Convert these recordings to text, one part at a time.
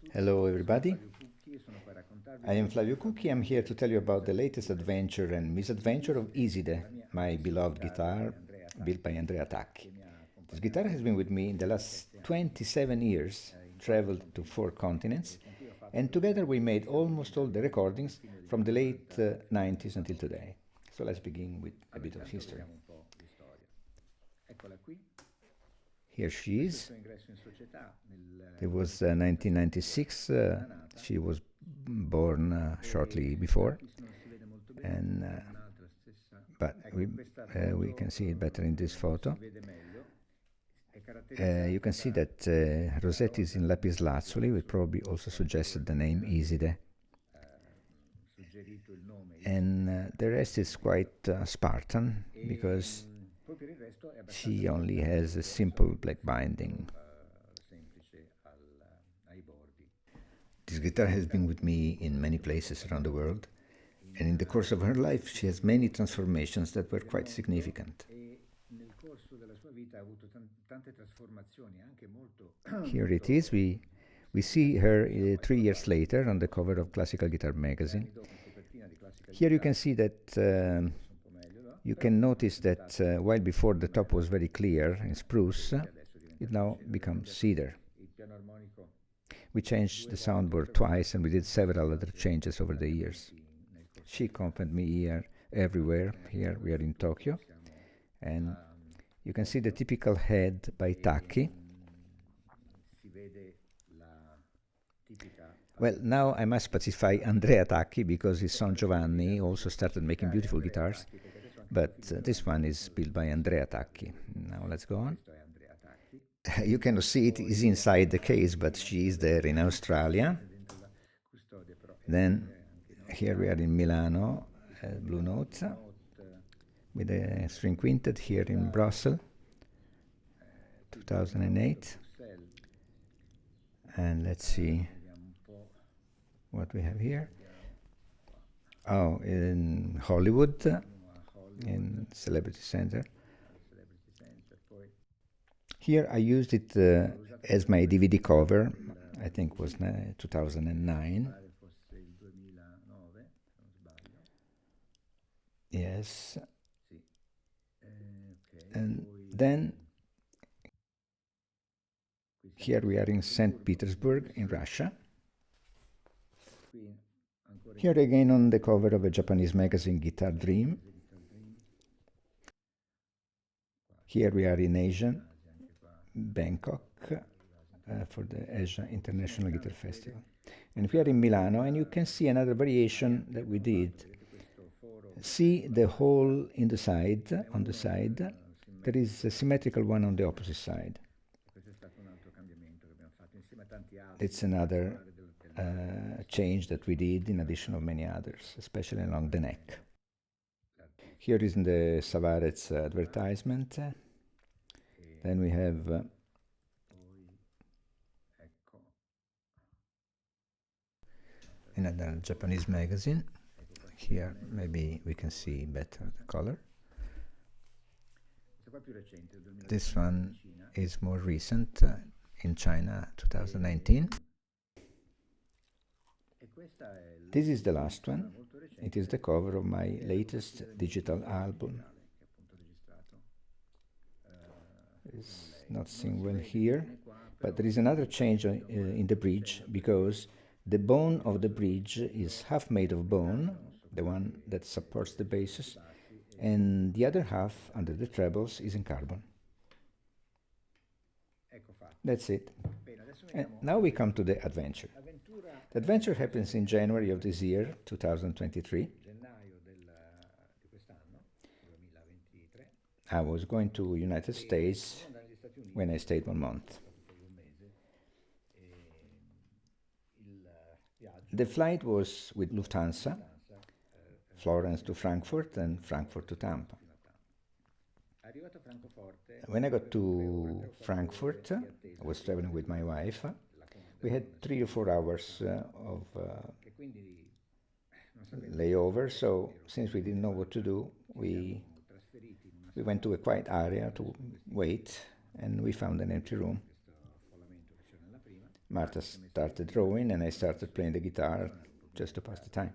Hello, everybody. I am Flavio Cucchi. I'm here to tell you about the latest adventure and misadventure of Iside, my beloved guitar built by Andrea Tacchi. This guitar has been with me in the last 27 years, traveled to 4 continents, and together we made almost all the recordings from the late 90s until today. So let's begin with a bit of history. Here she is. It was 1996. She was born shortly before, and but we can see it better in this photo. You can see that Rossetti is in lapis lazuli, which probably also suggested the name Iside. And the rest is quite Spartan, because she only has a simple black binding. This guitar has been with me in many places around the world, and in the course of her life she has many transformations that were quite significant. Here it is. We see her 3 years later on the cover of Classical Guitar magazine. Here you can see that you can notice that while before the top was very clear in spruce, it now becomes cedar. We changed the soundboard twice, and we did several other changes over the years. She accompanied me here, everywhere. Here we are in Tokyo, and you can see the typical head by Tacchi. Well, now I must specify Andrea Tacchi, because his son Giovanni also started making beautiful guitars, but this one is built by Andrea Tacchi. Now let's go on. You cannot see it, is inside the case, but she is there in Australia. Then here we are in Milano, Blue Notes, with a string quintet here in Brussels, 2008. And let's see what we have here. Oh, in Hollywood, in Celebrity Center. Here I used it as my DVD cover. I think it was 2009. Yes. And then here we are in St. Petersburg in Russia. Here again on the cover of a Japanese magazine, Guitar Dream. Here we are in Asia, Bangkok, for the Asia International Guitar Festival. And we are in Milano, and you can see another variation that we did. See the hole in the side, on the side. There is a symmetrical one on the opposite side. It's another change that we did in addition of many others, especially along the neck. Here is in the Savarez advertisement. Then we have another Japanese magazine. Here maybe we can see better the color. This one is more recent, in China, 2019. This is the last one. It is the cover of my latest digital album. It's not seen well here, but there is another change in the bridge, because the bone of the bridge is half made of bone, the one that supports the basses, and the other half, under the trebles, is in carbon. That's it. And now we come to the adventure. The adventure happens in January of this year, 2023. I was going to United States when I stayed 1 month. The flight was with Lufthansa, Florence to Frankfurt and Frankfurt to Tampa. When I got to Frankfurt, I was traveling with my wife. We had 3 or 4 hours of layover, so since we didn't know what to do, we went to a quiet area to wait, and we found an empty room. Marta started drawing and I started playing the guitar just to pass the time.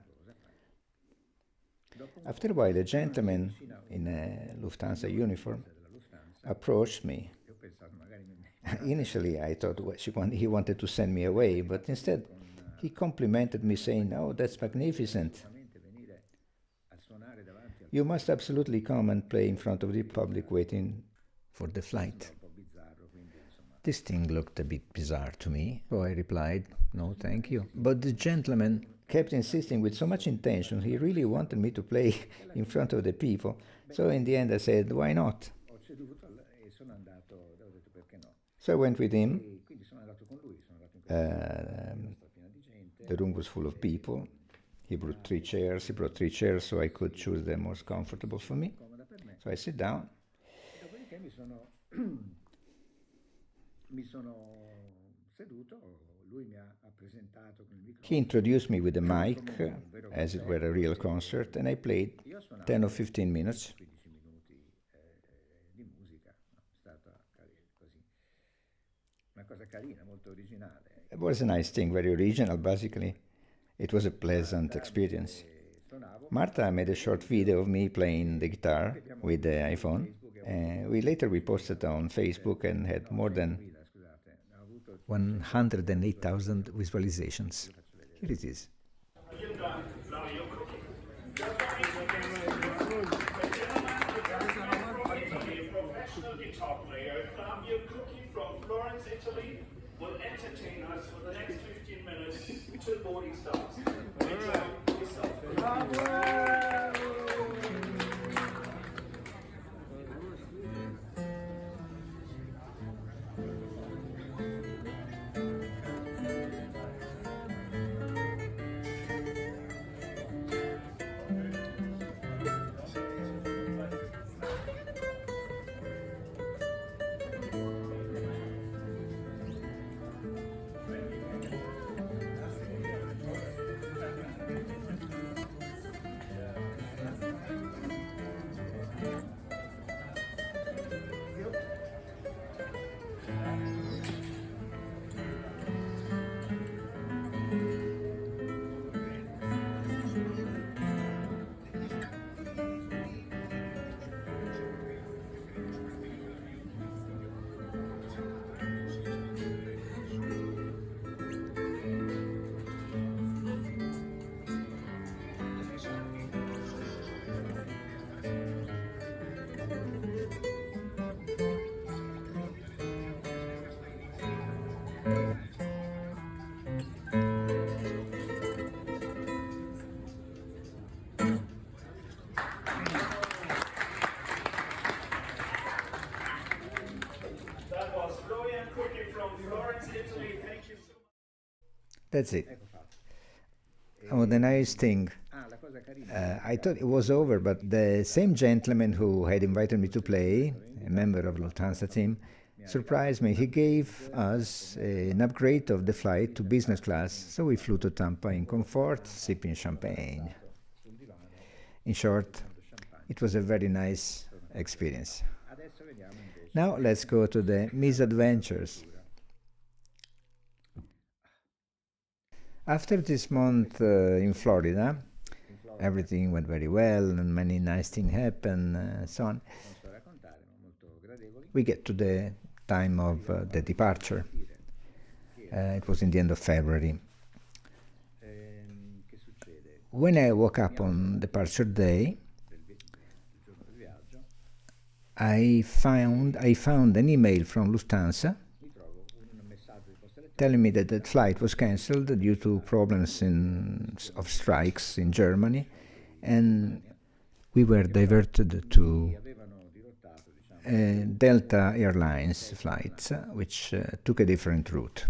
After a while, a gentleman in a Lufthansa uniform approached me. Initially, I thought he wanted to send me away, but instead he complimented me saying, "Oh, that's magnificent. You must absolutely come and play in front of the public waiting for the flight." This thing looked a bit bizarre to me, so I replied, "No, thank you." But the gentleman kept insisting with so much intention, he really wanted me to play in front of the people. So in the end I said, "Why not?" So I went with him. The room was full of people. He brought three chairs so I could choose the most comfortable for me. So I sit down. He introduced me with a mic, as it were a real concert, and I played 10 or 15 minutes. It was a nice thing, very original, basically. It was a pleasant experience. Marta made a short video of me playing the guitar with the iPhone. We later posted on Facebook and had more than 108,000 visualizations. Here it is. Flavio Cucchi. Professional guitar player Flavio Cucchi from Florence, Italy, will entertain us for the next 15 minutes till boarding starts. Enjoy yourself. That's it. Oh, the nice thing. I thought it was over, but the same gentleman who had invited me to play, a member of Lufthansa team, surprised me. He gave us an upgrade of the flight to business class, so we flew to Tampa in comfort, sipping champagne. In short, it was a very nice experience. Now let's go to the misadventures. After this month in Florida, everything went very well and many nice things happened and so on. We get to the time of the departure. It was in the end of February. When I woke up on departure day, I found an email from Lufthansa telling me that that flight was cancelled due to problems of strikes in Germany, and we were diverted to Delta Airlines flights, which took a different route.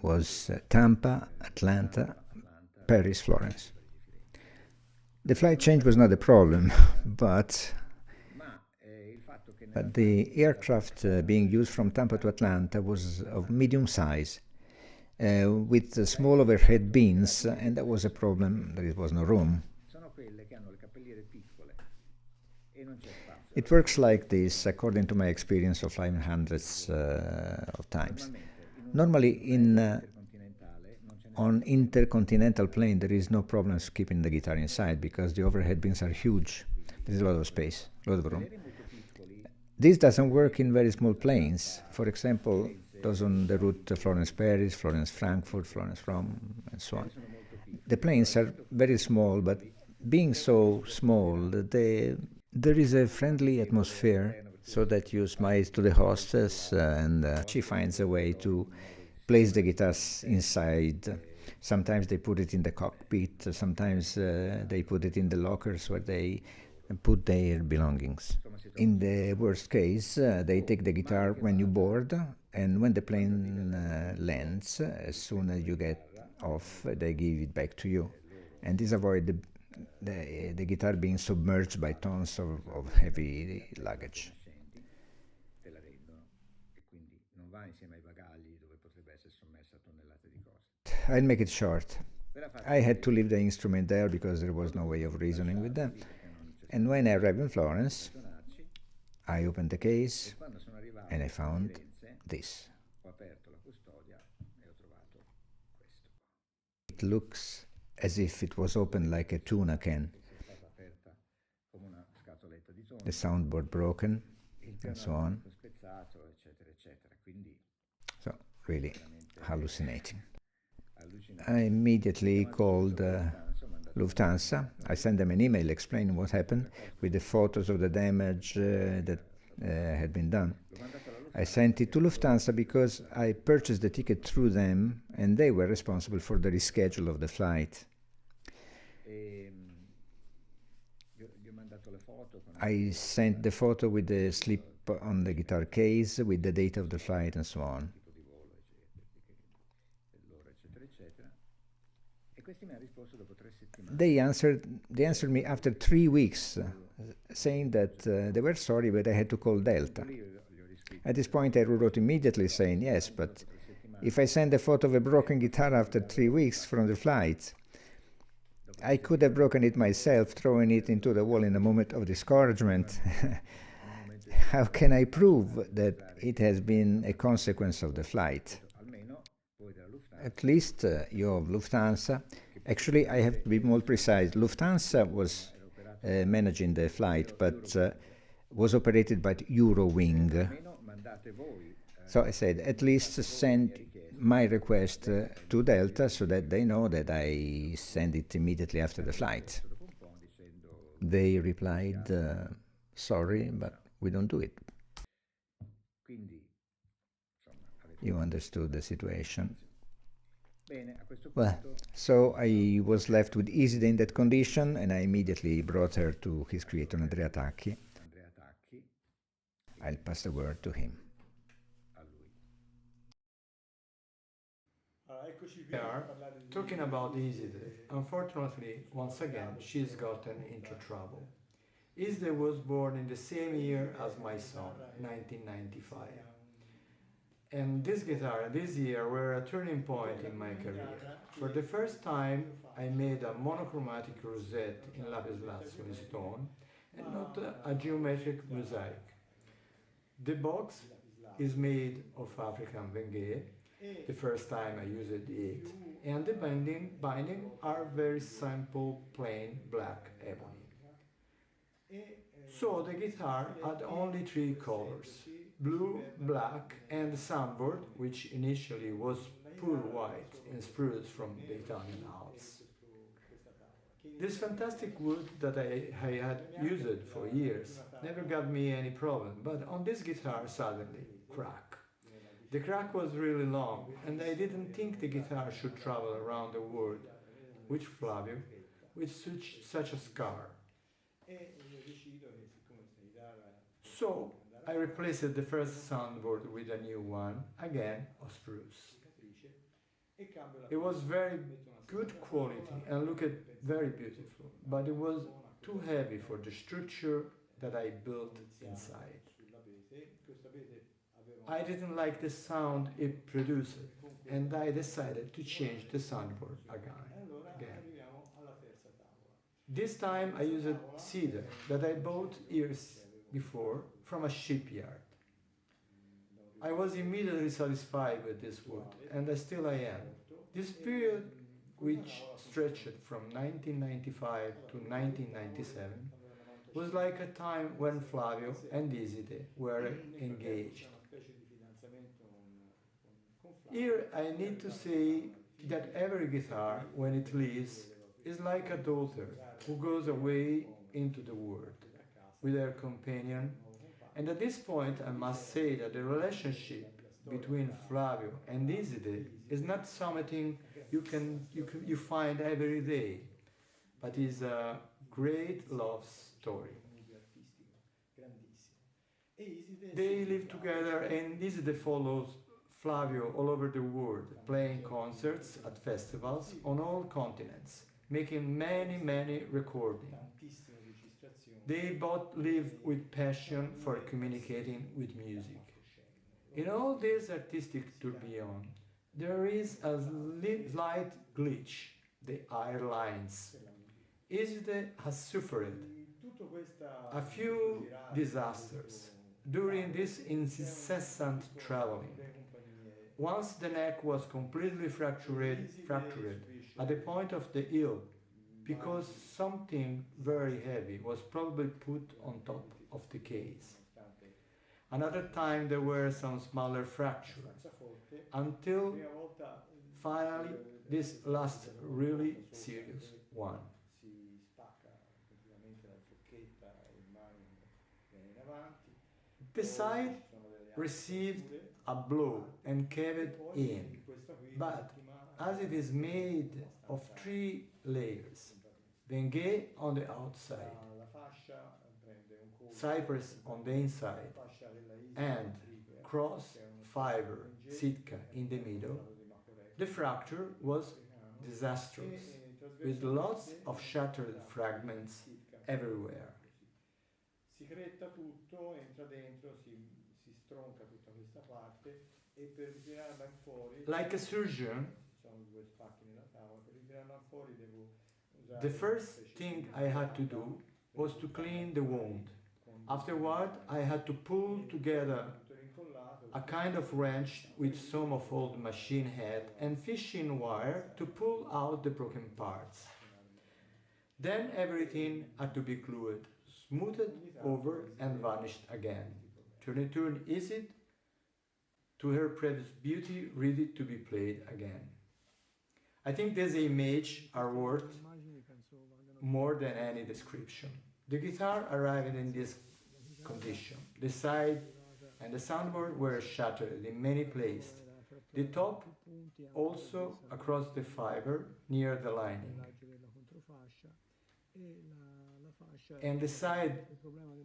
Was Tampa, Atlanta, Paris, Florence. The flight change was not a problem, but the aircraft being used from Tampa to Atlanta was of medium size, with small overhead bins, and that was a problem. There was no room. It works like this, according to my experience of flying hundreds of times. Normally, on intercontinental plane, there is no problem keeping the guitar inside because the overhead bins are huge. There's a lot of space, a lot of room. This doesn't work in very small planes. For example, those on the route Florence-Paris, Florence-Frankfurt, Florence-Rome, and so on. The planes are very small, but being so small, there is a friendly atmosphere so that you smile to the hostess and she finds a way to place the guitars inside. Sometimes they put it in the cockpit, sometimes they put it in the lockers where they put their belongings. In the worst case, they take the guitar when you board, and when the plane lands, as soon as you get off, they give it back to you. And this avoids the guitar being submerged by tons of heavy luggage. I'll make it short. I had to leave the instrument there because there was no way of reasoning with them. And when I arrived in Florence, I opened the case and I found this. It looks as if it was opened like a tuna can. The soundboard broken, and so on. So, really hallucinating. I immediately called Lufthansa. I sent them an email explaining what happened with the photos of the damage that had been done. I sent it to Lufthansa because I purchased the ticket through them and they were responsible for the reschedule of the flight. I sent the photo with the slip on the guitar case, with the date of the flight and so on. They answered me after 3 weeks, saying that they were sorry, but I had to call Delta. At this point, I wrote immediately saying, yes, but if I send a photo of a broken guitar after 3 weeks from the flight, I could have broken it myself, throwing it into the wall in a moment of discouragement. How can I prove that it has been a consequence of the flight? At least you of Lufthansa. Actually, I have to be more precise. Lufthansa was managing the flight, but was operated by Eurowing. So I said, at least send my request to Delta so that they know that I send it immediately after the flight. They replied, sorry, but we don't do it. You understood the situation. Well, so I was left with Iside in that condition, and I immediately brought her to his creator, Andrea Tacchi. I'll pass the word to him. We are talking about Iside. Unfortunately, once again, she's gotten into trouble. Iside was born in the same year as my son, 1995. And this guitar and this year were a turning point in my career. For the first time, I made a monochromatic rosette in lapis lazuli stone and not a geometric mosaic. The box is made of African Bengue, the first time I used it, and the binding are very simple plain black ebony. So the guitar had only three colors, blue, black and the soundboard, which initially was pure white and spruce from the Italian Alps. This fantastic wood that I had used for years never got me any problem, but on this guitar suddenly, crack. The crack was really long and I didn't think the guitar should travel around the world with Flavio with such a scar. So I replaced the first soundboard with a new one, again of spruce. It was very good quality and looked very beautiful, but it was too heavy for the structure that I built inside. I didn't like the sound it produced, and I decided to change the soundboard again. This time I used cedar that I bought years before from a shipyard. I was immediately satisfied with this wood, and still I am. This period, which stretched from 1995 to 1997, was like a time when Flavio and Iside were engaged. Here I need to say that every guitar, when it leaves, is like a daughter who goes away into the world with her companion. And at this point I must say that the relationship between Flavio and Iside is not something you find every day, but is a great love story. They live together and Iside follows Flavio all over the world, playing concerts at festivals on all continents, making many recordings. They both live with passion for communicating with music. In all this artistic tourbillon, there is a slight glitch, the air lines. Iside has suffered a few disasters during this incessant traveling. Once the neck was completely fractured at the point of the heel because something very heavy was probably put on top of the case. Another time there were some smaller fractures, until finally this last really serious one. The side received a blow and caved in, but as it is made of 3 layers, Vengue on the outside, cypress on the inside, and cross fiber Sitka in the middle, the fracture was disastrous, with lots of shattered fragments everywhere. Si cretta tutto, entra dentro, si stronca tutta questa parte e per ritirarla fuori, like a surgeon, the first thing I had to do was to clean the wound. Afterward, I had to pull together a kind of wrench with some of old machine head and fishing wire to pull out the broken parts. Then everything had to be glued, smoothed over and vanished again, to return Iside to her previous beauty, ready to be played again. I think these images are worth more than any description. The guitar arrived in this condition. The side and the soundboard were shattered in many places. The top also across the fiber near the lining. And the side,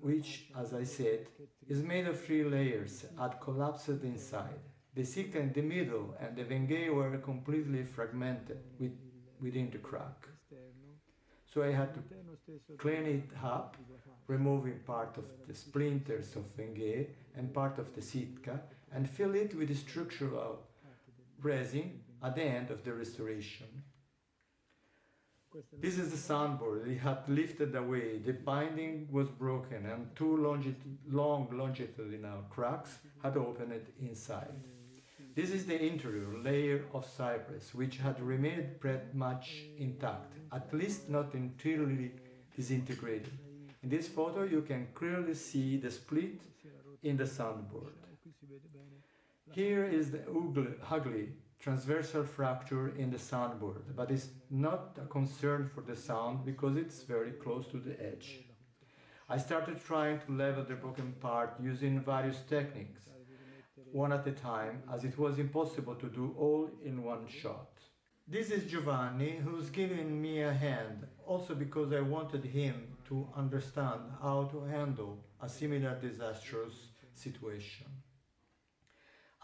which, as I said, is made of 3 layers, had collapsed inside. The Sitka in the middle and the Vengue were completely fragmented within the crack. So I had to clean it up, removing part of the splinters of Vengue and part of the Sitka, and fill it with structural resin at the end of the restoration. This is the soundboard. It had lifted away, the binding was broken, and 2 long longitudinal cracks had opened inside. This is the interior layer of cypress, which had remained pretty much intact, at least not entirely disintegrated. In this photo you can clearly see the split in the soundboard. Here is the ugly transversal fracture in the soundboard, but it's not a concern for the sound because it's very close to the edge. I started trying to level the broken part using various techniques, one at a time, as it was impossible to do all in one shot. This is Giovanni, who's giving me a hand, also because I wanted him to understand how to handle a similar disastrous situation.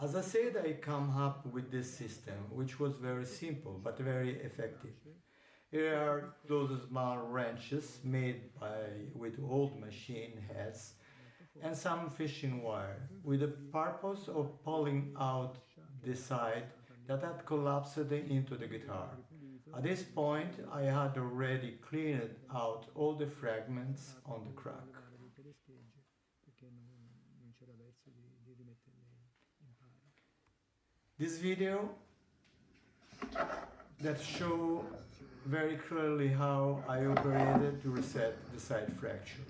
As I said, I come up with this system, which was very simple but very effective. Here are those small wrenches made with old machine heads and some fishing wire, with the purpose of pulling out the side that had collapsed into the guitar. At this point, I had already cleaned out all the fragments on the crack. This video that show very clearly how I operated to reset the side fracture.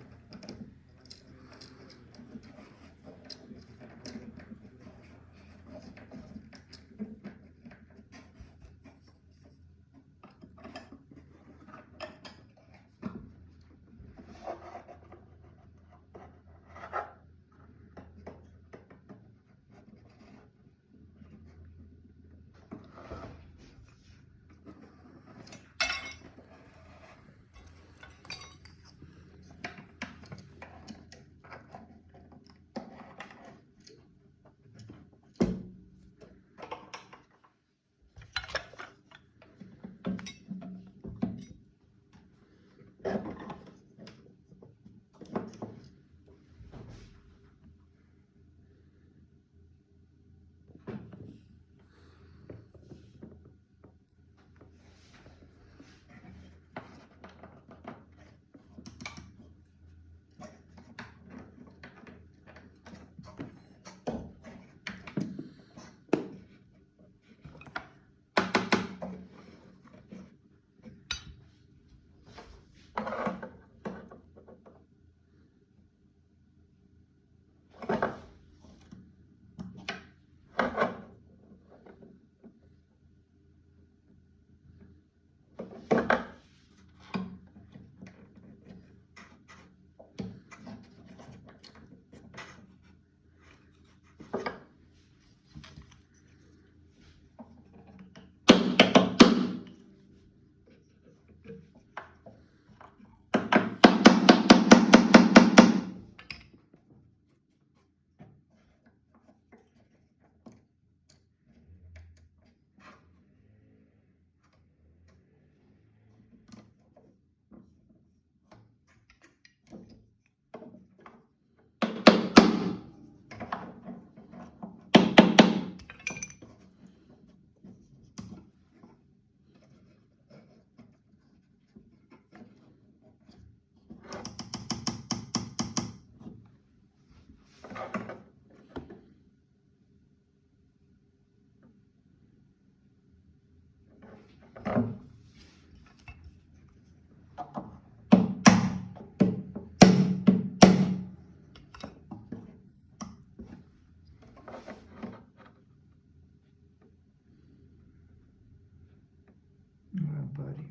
Buddy.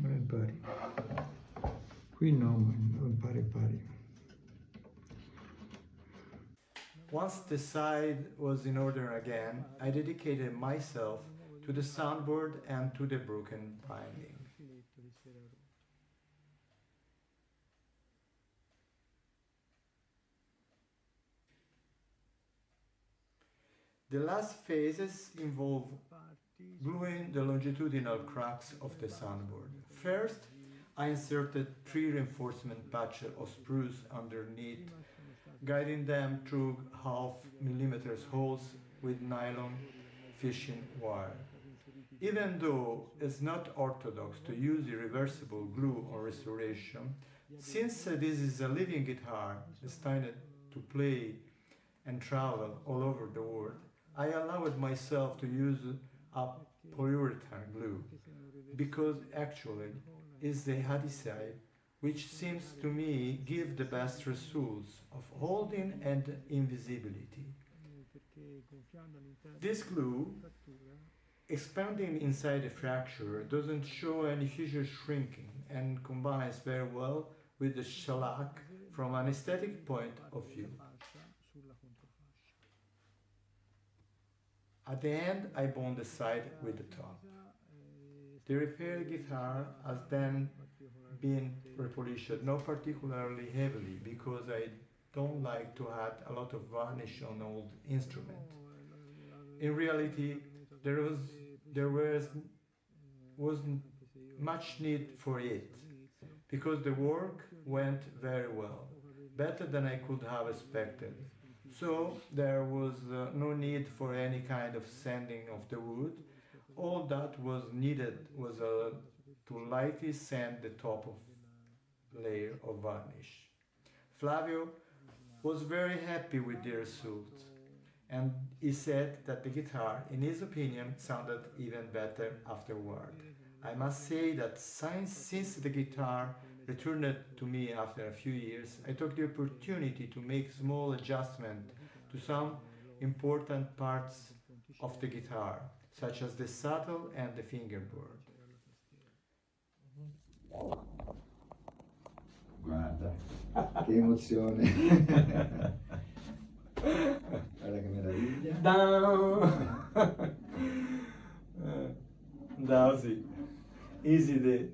Alright, buddy. Qui no, man. Pari. Once the side was in order again, I dedicated myself to the soundboard and to the broken binding. The last phases involve gluing the longitudinal cracks of the soundboard. First, I inserted 3 reinforcement patches of spruce underneath, guiding them through half-millimeter holes with nylon fishing wire. Even though it's not orthodox to use irreversible glue on restoration, since this is a living guitar destined to play and travel all over the world, I allowed myself to use a polyurethane glue, because actually it's the adhesive which seems to me give the best results of holding and invisibility. This glue, expanding inside the fracture, doesn't show any future shrinking and combines very well with the shellac from an aesthetic point of view. At the end, I bond the side with the top. The repaired guitar has then been repolished, not particularly heavily, because I don't like to add a lot of varnish on old instrument. In reality, there wasn't much need for it, because the work went very well, better than I could have expected. So there was no need for any kind of sanding of the wood. All that was needed was to lightly sand the top of layer of varnish. Flavio was very happy with the result, and he said that the guitar, in his opinion, sounded even better afterward. I must say that since the guitar returned to me after a few years, I took the opportunity to make small adjustments to some important parts of the guitar, such as the saddle and the fingerboard. Guarda, che emozione. Guarda che meraviglia. Down! Da, sì. Iside,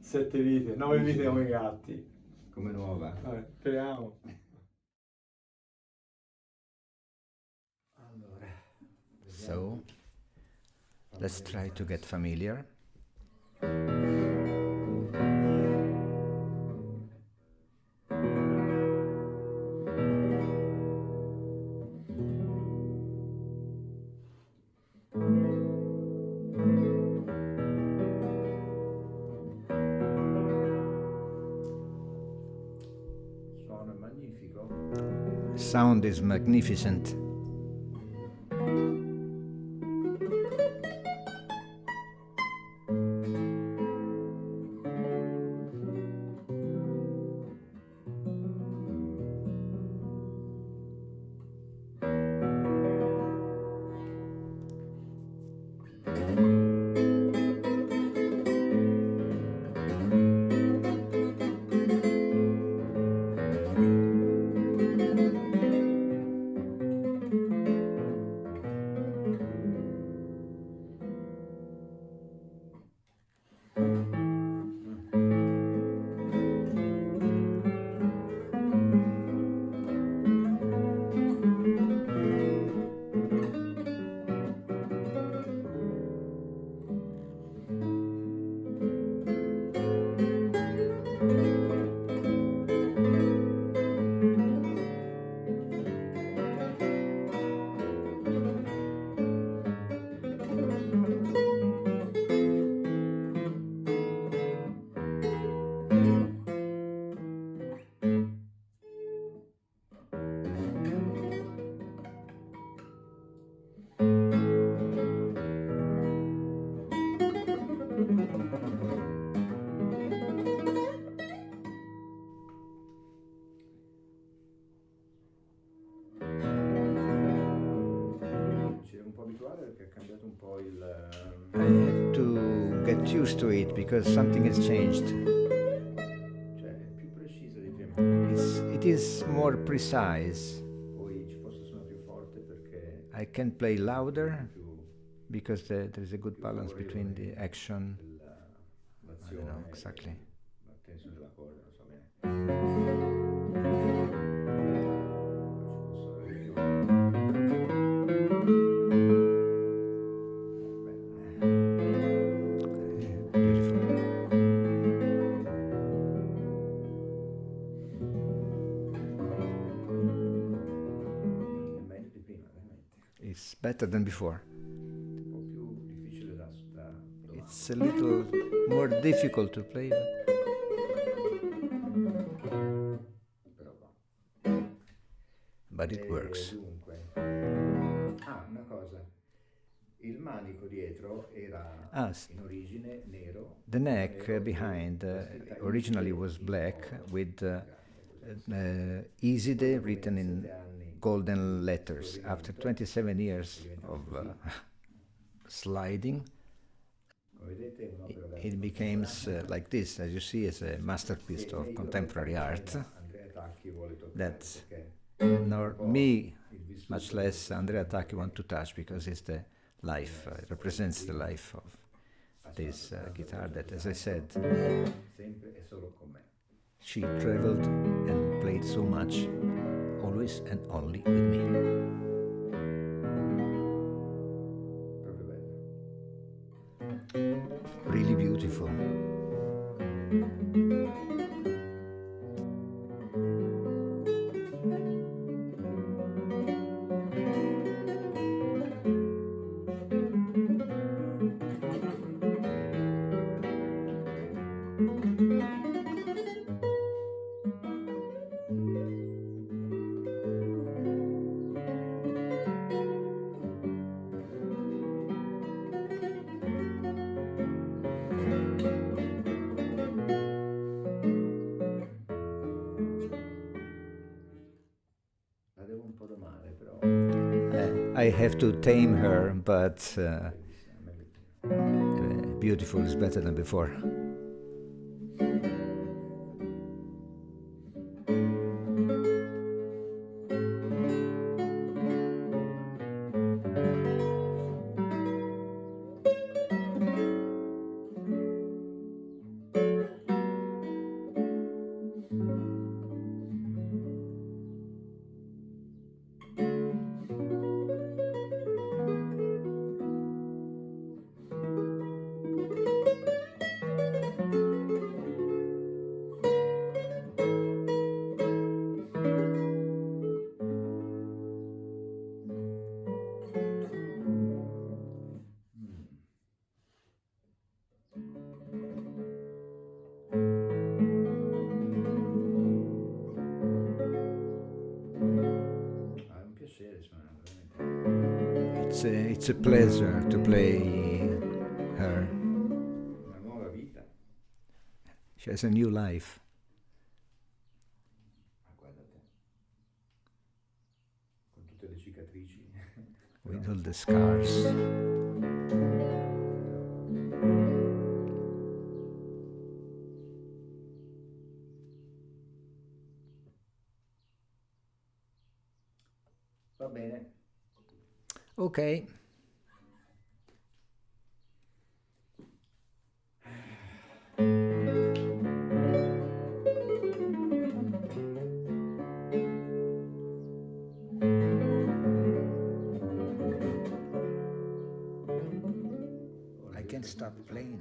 7 vite, 9 vite come i gatti. Come nuova. Vabbè, speriamo. So, let's try to get familiar. Suono è magnifico. Sound is magnificent. I have to get used to it because something has changed. It is more precise. I can play louder because there is a good balance between the action. I don't know exactly. It's better than before. It's a little more difficult to play. But it works. Ah, una cosa. Il manico dietro era in origine nero. The neck behind originally was black with Iside written in golden letters. After 27 years of sliding, it becomes like this, as you see, as a masterpiece of contemporary art that nor me, much less Andrea Tacchi, want to touch because it's the life, it represents the life of this guitar that, as I said, she traveled and played so much, always and only with me. Really beautiful. un po' da male, però I have to tame her, but beautiful is better than before. è un piacere suonare, veramente. It's a pleasure to play her. Una nuova vita. She has a new life. Ma guarda te. Con tutte le cicatrici. With all the scars. Va bene. Ok. I can't stop playing.